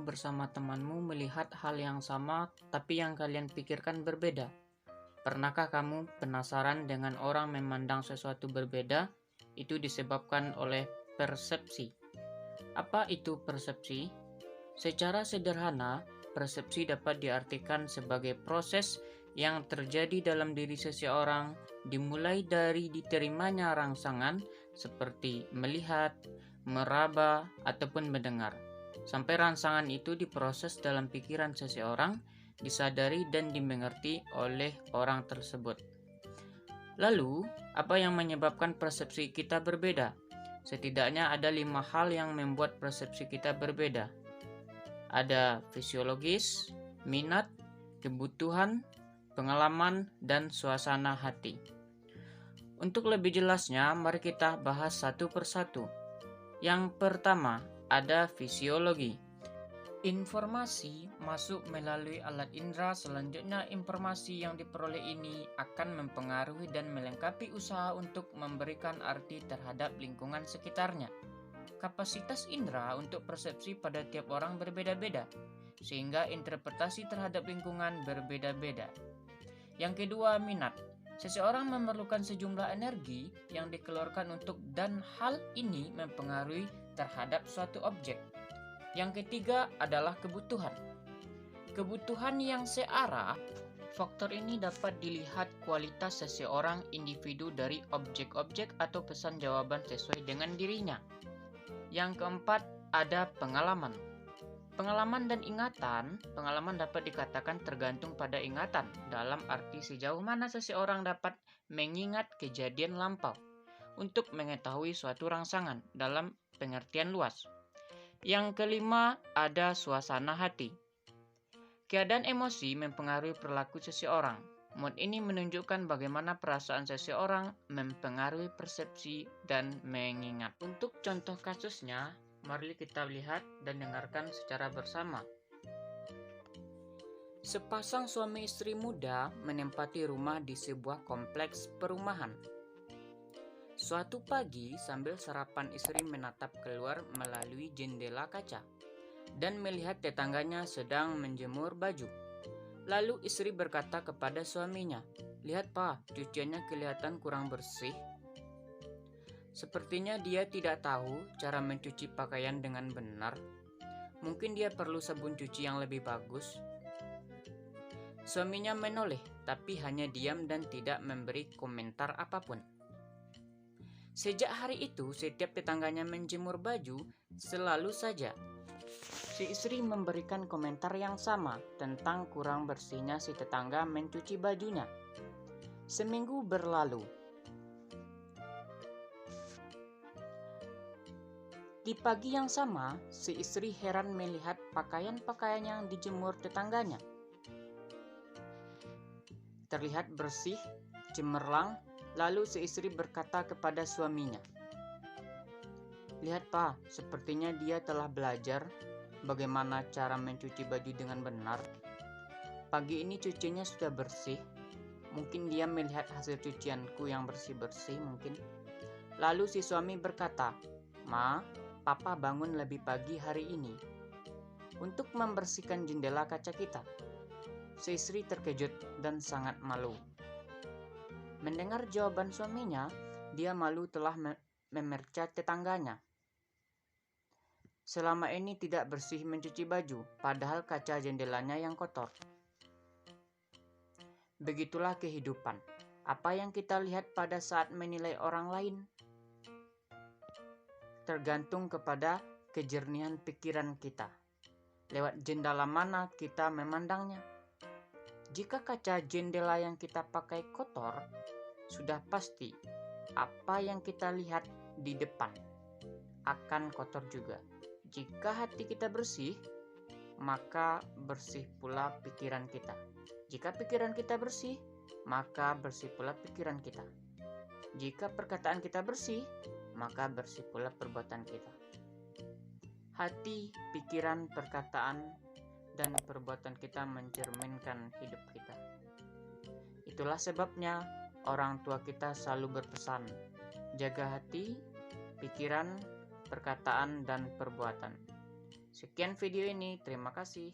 kamu bersama temanmu melihat hal yang sama, tapi yang kalian pikirkan berbeda? Pernahkah kamu penasaran dengan orang memandang sesuatu berbeda? Itu disebabkan oleh persepsi. Apa itu persepsi? Secara sederhana, persepsi dapat diartikan sebagai proses yang terjadi dalam diri seseorang, dimulai dari diterimanya rangsangan seperti melihat, meraba, ataupun mendengar. Sampai rangsangan itu diproses dalam pikiran seseorang, disadari dan dimengerti oleh orang tersebut. Lalu, apa yang menyebabkan persepsi kita berbeda? Setidaknya ada 5 hal yang membuat persepsi kita berbeda. Ada fisiologis, minat, kebutuhan, pengalaman, dan suasana hati. Untuk lebih jelasnya, mari kita bahas satu persatu. Yang pertama, ada fisiologi. Informasi masuk melalui alat indera, selanjutnya informasi yang diperoleh ini akan mempengaruhi dan melengkapi usaha untuk memberikan arti terhadap lingkungan sekitarnya. Kapasitas indera untuk persepsi pada tiap orang berbeda-beda, sehingga interpretasi terhadap lingkungan berbeda-beda. Yang kedua, minat. Seseorang memerlukan sejumlah energi yang dikeluarkan untuk dan hal ini mempengaruhi terhadap suatu objek. Yang ketiga adalah kebutuhan. Kebutuhan yang searah. Faktor ini dapat dilihat kualitas seseorang individu dari objek-objek atau pesan jawaban sesuai dengan dirinya. Yang keempat ada pengalaman. Pengalaman dan ingatan. Pengalaman dapat dikatakan tergantung pada ingatan, dalam arti sejauh mana seseorang dapat mengingat kejadian lampau untuk mengetahui suatu rangsangan dalam pengertian luas. Yang kelima ada suasana hati. Keadaan emosi mempengaruhi perilaku seseorang. Mood ini menunjukkan bagaimana perasaan seseorang mempengaruhi persepsi dan mengingat. Untuk contoh kasusnya, mari kita lihat dan dengarkan secara bersama. Sepasang suami istri muda menempati rumah di sebuah kompleks perumahan. Suatu pagi, sambil sarapan, istri menatap keluar melalui jendela kaca dan melihat tetangganya sedang menjemur baju. Lalu istri berkata kepada suaminya, "Lihat Pak, cuciannya kelihatan kurang bersih." Sepertinya dia tidak tahu cara mencuci pakaian dengan benar. Mungkin dia perlu sabun cuci yang lebih bagus. Suaminya menoleh, tapi hanya diam dan tidak memberi komentar apapun. Sejak hari itu, setiap tetangganya menjemur baju, selalu saja si istri memberikan komentar yang sama tentang kurang bersihnya si tetangga mencuci bajunya. Seminggu berlalu. Di pagi yang sama, si istri heran melihat pakaian-pakaian yang dijemur tetangganya terlihat bersih, cemerlang. Lalu si istri berkata kepada suaminya, "Lihat Pak, sepertinya dia telah belajar bagaimana cara mencuci baju dengan benar. Pagi ini cucinya sudah bersih. Mungkin dia melihat hasil cucianku yang bersih-bersih mungkin." Lalu si suami berkata, "Ma, Papa bangun lebih pagi hari ini untuk membersihkan jendela kaca kita." Si istri terkejut dan sangat malu. Mendengar jawaban suaminya, dia malu telah memercaya tetangganya. Selama ini tidak bersih mencuci baju, padahal kaca jendelanya yang kotor. Begitulah kehidupan. Apa yang kita lihat pada saat menilai orang lain tergantung kepada kejernihan pikiran kita. Lewat jendela mana kita memandangnya. Jika kaca jendela yang kita pakai kotor, sudah pasti apa yang kita lihat di depan akan kotor juga. Jika hati kita bersih, maka bersih pula pikiran kita. Jika pikiran kita bersih, maka bersih pula pikiran kita. Jika perkataan kita bersih, maka bersih pula perbuatan kita. Hati, pikiran, perkataan, dan perbuatan kita mencerminkan hidup kita. Itulah sebabnya orang tua kita selalu berpesan, jaga hati, pikiran, perkataan, dan perbuatan. Sekian video ini, terima kasih.